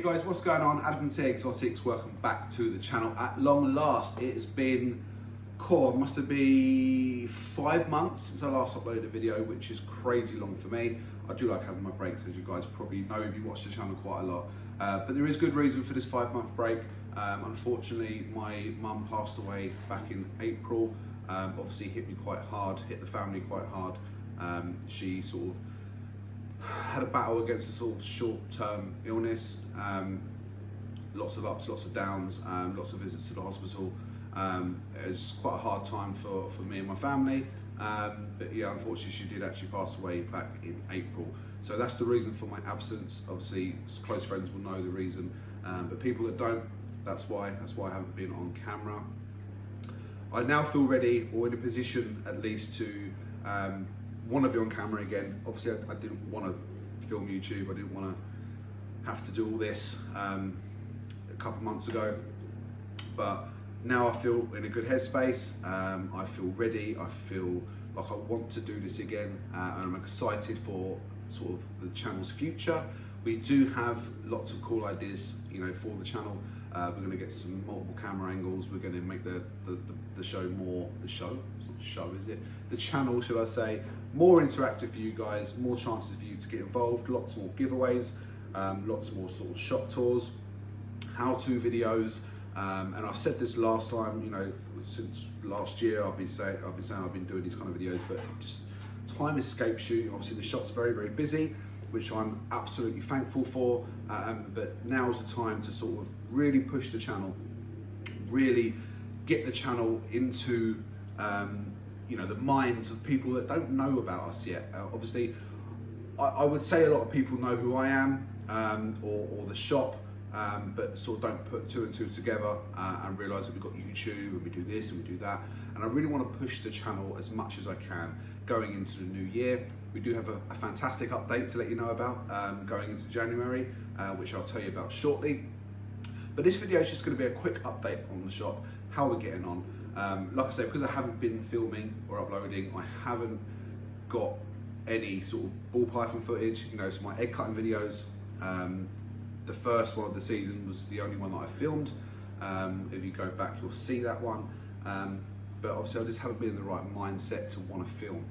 guys, what's going on? Adam T Exotics, welcome back to the channel. At long last, it's been, must have been 5 months since I last uploaded a video, which is crazy long for me. I do like having my breaks, as you guys probably know if you watch the channel quite a lot. But there is good reason for this 5-month break. Unfortunately, my mum passed away back in April. Obviously hit me quite hard, hit the family quite hard. She sort of had a battle against a sort of short-term illness, lots of ups, lots of downs, lots of visits to the hospital. It was quite a hard time for me and my family, but yeah, unfortunately she did actually pass away back in April. So that's the reason for my absence. Obviously close friends will know the reason, but people that don't, that's why I haven't been on camera. I now feel ready, or in a position at least, to want to be on camera again. Obviously I didn't want to film YouTube, I didn't want to have to do all this a couple of months ago, but now I feel in a good headspace. I feel ready, I feel like I want to do this again, and I'm excited for sort of the channel's future. We do have lots of cool ideas, you know, for the channel. We're going to get some multiple camera angles. We're going to make the show more, it's not the show, is it? The channel, should I say, more interactive for you guys, more chances for you to get involved, lots more giveaways, lots more sort of shop tours, how-to videos, and I've said this last time, you know, since last year I've been saying I've been doing these kind of videos, but just time escapes you. Obviously the shop's very, very busy, which I'm absolutely thankful for, but now's the time to sort of really push the channel, really get the channel into you know, the minds of people that don't know about us yet. Obviously I would say a lot of people know who I am, or the shop, but sort of don't put two and two together and realise that we've got YouTube and we do this and we do that. And I really want to push the channel as much as I can going into the new year. We do have a fantastic update to let you know about going into January, which I'll tell you about shortly. But this video is just going to be a quick update on the shop, how we're getting on. Like I say, because I haven't been filming or uploading, I haven't got any sort of ball python footage. You know, so my egg cutting videos, the first one of the season was the only one that I filmed. If you go back, you'll see that one. But obviously I just haven't been in the right mindset to want to film.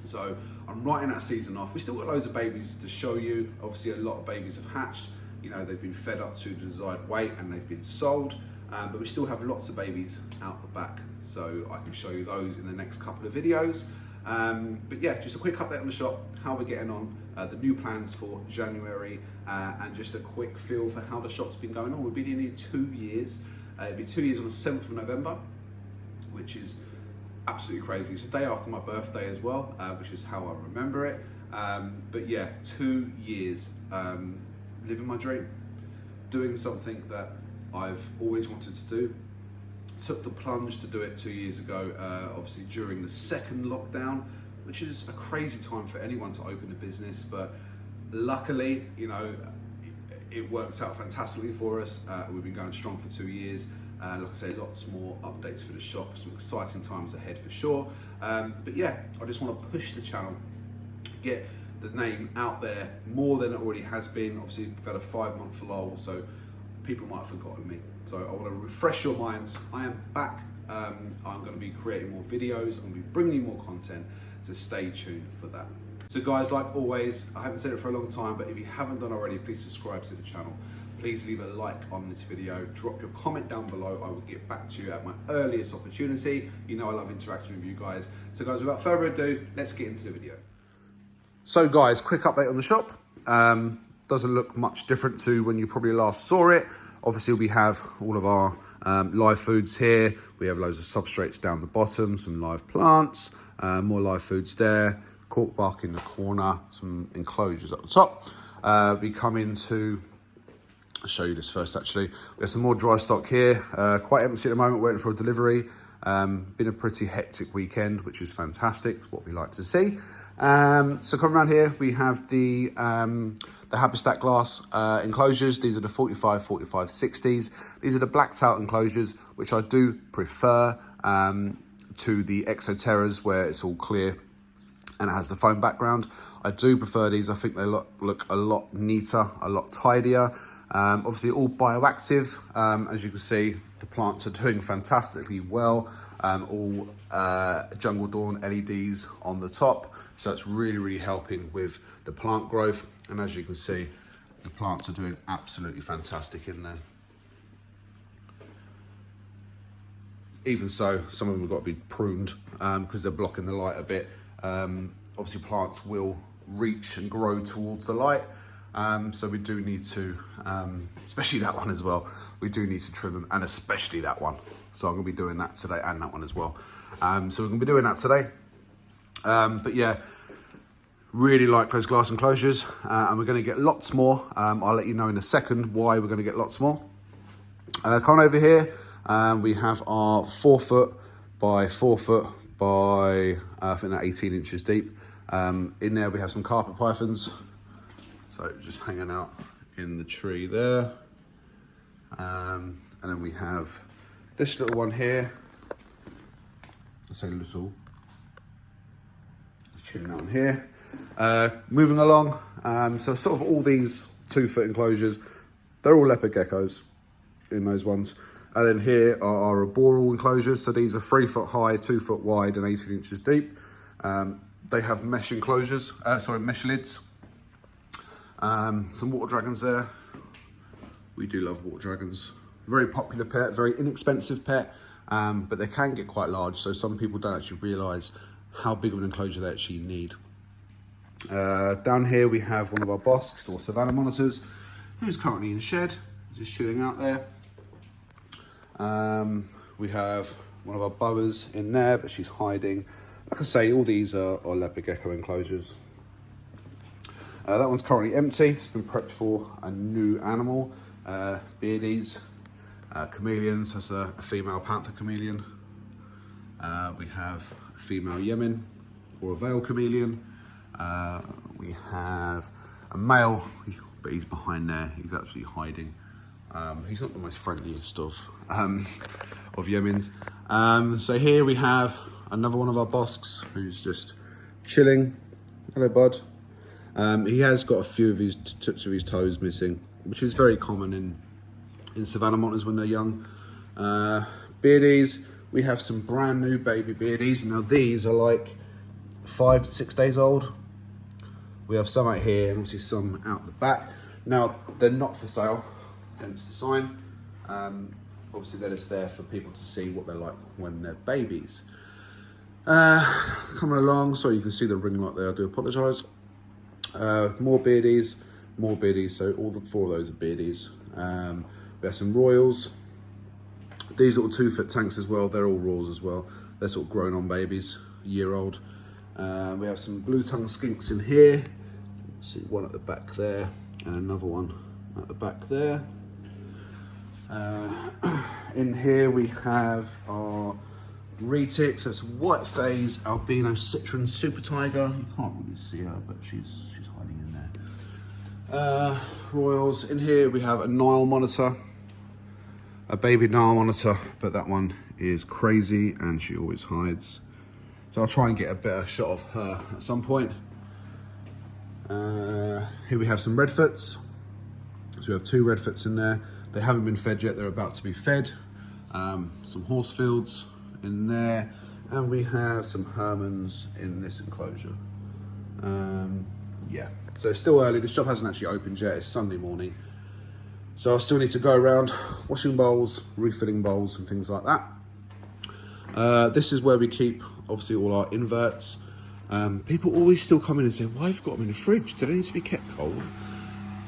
So I'm writing that season off. We still got loads of babies to show you. Obviously a lot of babies have hatched. You know, they've been fed up to the desired weight and they've been sold. But we still have lots of babies out the back. So I can show you those in the next couple of videos. But yeah, just a quick update on the shop, how we're getting on, the new plans for January, and just a quick feel for how the shop's been going on. We've been in here 2 years. It'll be 2 years on the 7th of November, which is absolutely crazy. It's the day after my birthday as well, which is how I remember it. But yeah, 2 years living my dream, doing something that I've always wanted to do. Took the plunge to do it 2 years ago, obviously during the second lockdown, which is a crazy time for anyone to open a business, but luckily, you know, it worked out fantastically for us. We've been going strong for 2 years. Like I say, lots more updates for the shop, some exciting times ahead for sure. But yeah, I just want to push the channel, get the name out there more than it already has been. Obviously, we've had a 5-month lull, so people might have forgotten me. So I want to refresh your minds. I am back. I'm going to be creating more videos. I'm going to be bringing you more content, so stay tuned for that. So guys, like always, I haven't said it for a long time, but if you haven't done already, please subscribe to the channel. Please leave a like on this video, drop your comment down below. I will get back to you at my earliest opportunity. You know I love interacting with you guys. So guys, without further ado, let's get into the video. So guys, quick update on the shop. Doesn't look much different to when you probably last saw it. Obviously we have all of our live foods here. We have loads of substrates down the bottom, some live plants, more live foods there, cork bark in the corner, some enclosures at the top. We come into, I'll show you this first actually. We have some more dry stock here, quite empty at the moment, waiting for a delivery. Been a pretty hectic weekend, which is fantastic, it's what we like to see. So come around here, we have the Habitat glass enclosures. These are the 45, 60s. These are the blacked out enclosures, which I do prefer to the Exoterras, where it's all clear and it has the foam background. I do prefer these. I think they look a lot neater, a lot tidier. Obviously all bioactive. As you can see, the plants are doing fantastically well. All Jungle Dawn LEDs on the top. So that's really, really helping with the plant growth. And as you can see, the plants are doing absolutely fantastic in there. Even so, some of them have got to be pruned because they're blocking the light a bit. Obviously plants will reach and grow towards the light. So we do need to, especially that one as well, we do need to trim them, and especially that one. So I'm gonna be doing that today, and that one as well. So we're gonna be doing that today. But yeah, really like those glass enclosures, and we're gonna get lots more. I'll let you know in a second why we're gonna get lots more. Come on over here. We have our 4 foot by 4 foot by, I think they're 18 inches deep. In there we have some carpet pythons. So just hanging out in the tree there. And then we have this little one here. I say little. Chilling out in here. Moving along. So sort of all these 2 foot enclosures, they're all leopard geckos in those ones. And then here are our arboreal enclosures. So these are 3 foot high, 2 foot wide, and 18 inches deep. They have mesh enclosures, mesh lids. Some water dragons there. We do love water dragons. Very popular pet, very inexpensive pet, but they can get quite large. So some people don't actually realise how big of an enclosure they actually need. Down here we have one of our bosks or savannah monitors, who's currently in shed, just chilling out there. We have one of our boas in there, but she's hiding. Like I say, all these are leopard gecko enclosures. That one's currently empty. It's been prepped for a new animal. Beardies, chameleons. That's a female panther chameleon. We have a female Yemen or a veil chameleon. We have a male, but he's behind there. He's actually hiding. He's not the most friendliest of Yemens. So here we have another one of our bosks who's just chilling. Hello, bud. He has got a few of his tips of his toes missing, which is very common in savannah monitors when they're young. Beardies, we have some brand new baby beardies. Now these are like 5 to 6 days old. We have some out here and obviously some out the back. Now they're not for sale, hence the sign. Obviously they're just there for people to see what they're like when they're babies. Coming along, so you can see the ring light there, I do apologise. More beardies, so all the 4 of those are beardies. We have some royals. These little 2 foot tanks as well, they're all royals as well. They're sort of grown on babies, a year old. We have some blue tongue skinks in here. See one at the back there and another one at the back there. In here we have our retic, so it's white phase albino citron super tiger. You can't really see her, but she's hiding in there. Royals. In here we have a Nile monitor, a baby Nile monitor, but that one is crazy and she always hides. So I'll try and get a better shot of her at some point. Here we have some redfoots. So we have 2 redfoots in there. They haven't been fed yet, they're about to be fed. Some horsefields in there. And we have some Hermans in this enclosure. Yeah, so it's still early. This shop hasn't actually opened yet. It's Sunday morning. So I still need to go around washing bowls, refilling bowls and things like that. This is where we keep, obviously, all our inverts. People always still come in and say, why have you got them in a fridge? Do they need to be kept cold?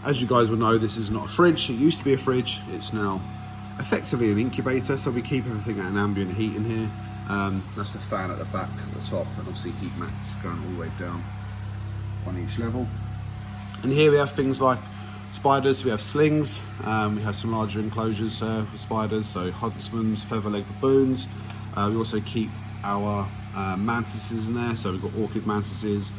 As you guys will know, this is not a fridge. It used to be a fridge. It's now effectively an incubator. So we keep everything at an ambient heat in here. That's the fan at the back, at the top, and obviously heat mats going all the way down on each level. And here we have things like spiders. We have slings. We have some larger enclosures for spiders, so huntsmans, feather-leg baboons. We also keep our mantises in there. So we've got orchid mantises,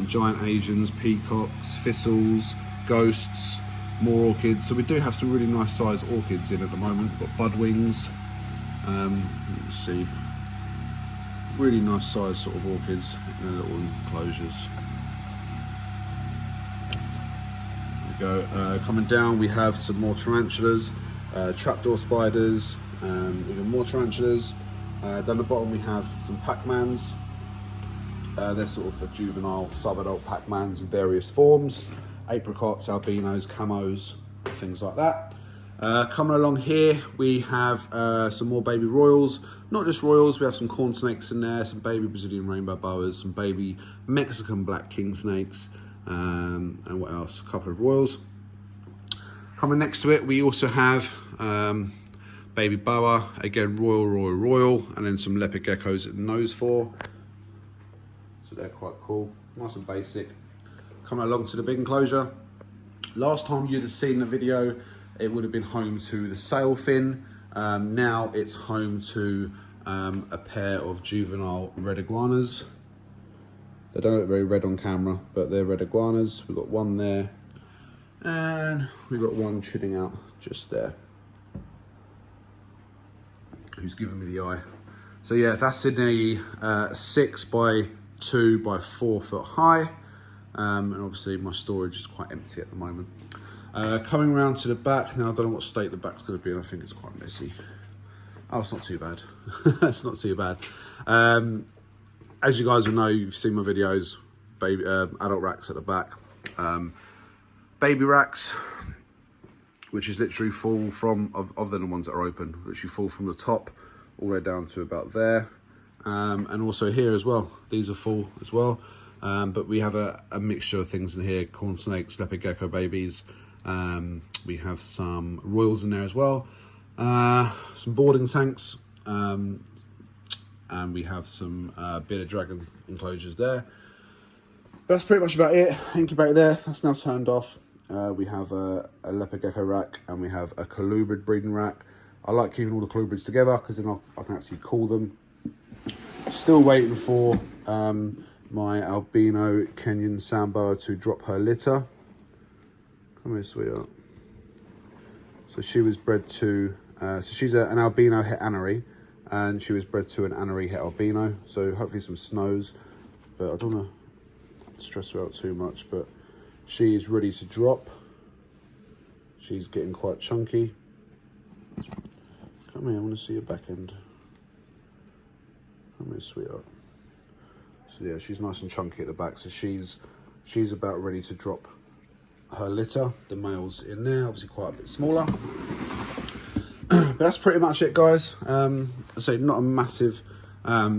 giant Asians, peacocks, thistles, ghosts, more orchids. So we do have some really nice sized orchids in at the moment. We've got budwings. You can see really nice sized sort of orchids in their little enclosures. There we go. Coming down, we have some more tarantulas, trapdoor spiders, even more tarantulas. Down the bottom we have some Pac-Mans. They're sort of a juvenile, sub-adult Pac-Mans in various forms. Apricots, albinos, camos, things like that. Coming along here, we have some more baby royals. Not just royals, we have some corn snakes in there, some baby Brazilian rainbow boas, some baby Mexican black king snakes, and what else? A couple of royals. Coming next to it, we also have baby boa, again royal, and then some leopard geckos in those four. So they're quite cool, nice and basic. Coming along to the big enclosure. Last time you'd have seen the video, it would have been home to the sailfin. Now it's home to a pair of juvenile red iguanas. They don't look very red on camera, but they're red iguanas. We've got one there, and we've got one chilling out just there, who's giving me the eye. So yeah, that's in a 6 by 2 by 4 foot high. And obviously my storage is quite empty at the moment. Coming around to the back, now I don't know what state the back's going to be in, I think it's quite messy. Oh, it's not too bad. It's not too bad. As you guys will know, you've seen my videos, baby, adult racks at the back. Baby racks, which is literally full from, other than the ones that are open, which you fall from the top all the way down to about there. And also here as well, these are full as well. But we have a mixture of things in here, corn snakes, leopard gecko babies. We have some royals in there as well. Some boarding tanks. And we have some bearded dragon enclosures there. But that's pretty much about it. Incubator there, that's now turned off. We have a leopard gecko rack and we have a colubrid breeding rack. I like keeping all the colubrids together because then I can actually call them. Still waiting for my albino Kenyan Samboa to drop her litter. Come here, sweetheart. So she was bred to, so she's an albino het anery, and she was bred to an anery het albino. So hopefully some snows, but I don't want to stress her out too much, but she is ready to drop. She's getting quite chunky. Come here, I want to see your back end. Come here, sweetheart. So yeah, she's nice and chunky at the back. So she's about ready to drop her litter. The male's in there, obviously quite a bit smaller. But that's pretty much it, guys. I say not a massive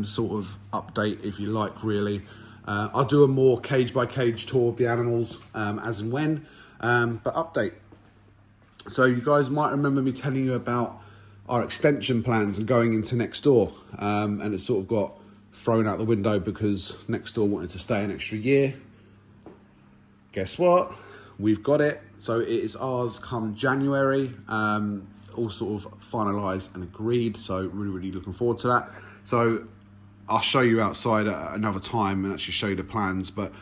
sort of update, if you like, really. I'll do a more cage by cage tour of the animals as and when, but update. So you guys might remember me telling you about our extension plans and going into next door, and it sort of got thrown out the window because next door wanted to stay an extra year. Guess what? We've got it. So it is ours come January, all sort of finalised and agreed. So really looking forward to that. So I'll show you outside at another time and actually show you the plans. But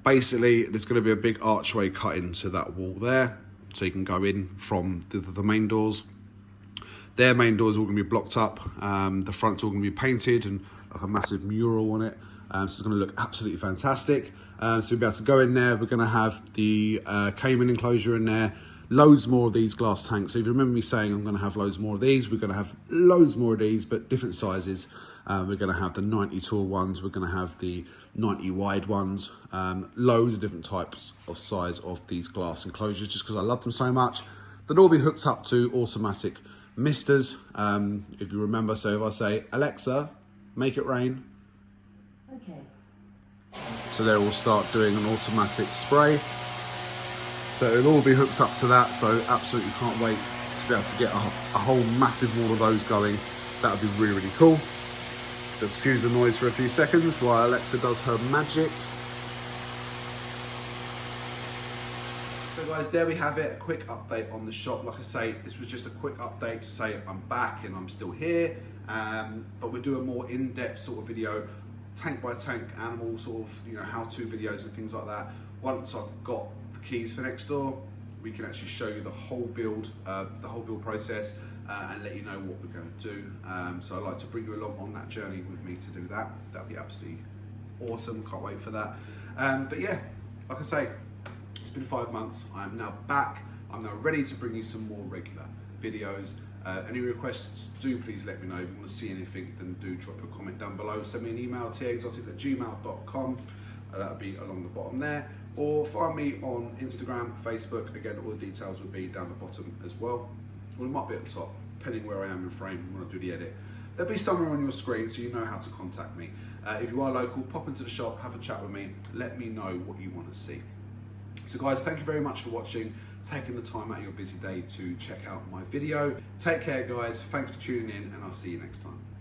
basically there's going to be a big archway cut into that wall there. So you can go in from the main doors. Their main doors are all going to be blocked up. The front's all going to be painted and like a massive mural on it. So it's going to look absolutely fantastic. So we'll be able to go in there. We're going to have the caiman enclosure in there. Loads more of these glass tanks. So if you remember me saying I'm going to have loads more of these, we're going to have loads more of these, but different sizes. We're going to have the 90 tall ones. We're going to have the 90 wide ones. Loads of different types of size of these glass enclosures, just because I love them so much. They'll all be hooked up to automatic misters. If you remember, so if I say, Alexa, make it rain. Okay. So they will start doing an automatic spray. So it'll all be hooked up to that. So absolutely can't wait to be able to get a whole massive wall of those going. That would be really cool. So excuse the noise for a few seconds while Alexa does her magic. So guys, there we have it, a quick update on the shop. Like I say, this was just a quick update to say I'm back and I'm still here. But we'll do a more in-depth sort of video, tank by tank animal sort of, how-to videos and things like that. Once I've got the keys for next door, we can actually show you the whole build process and let you know what we're going to do. So I'd like to bring you along on that journey with me to do that. That'd be absolutely awesome. Can't wait for that. But yeah, like I say, it's been 5 months. I'm now back. I'm now ready to bring you some more regular videos. Any requests, do please let me know. If you want to see anything, then do drop a comment down below. Send me an email, taexotic@gmail.com. That'll be along the bottom there. Or find me on Instagram, Facebook. Again, all the details will be down the bottom as well. Well, it might be at the top, depending where I am in frame when I do the edit. They'll be somewhere on your screen so you know how to contact me. If you are local, pop into the shop, have a chat with me. Let me know what you want to see. So guys, thank you very much for watching, taking the time out of your busy day to check out my video. Take care guys, thanks for tuning in, and I'll see you next time.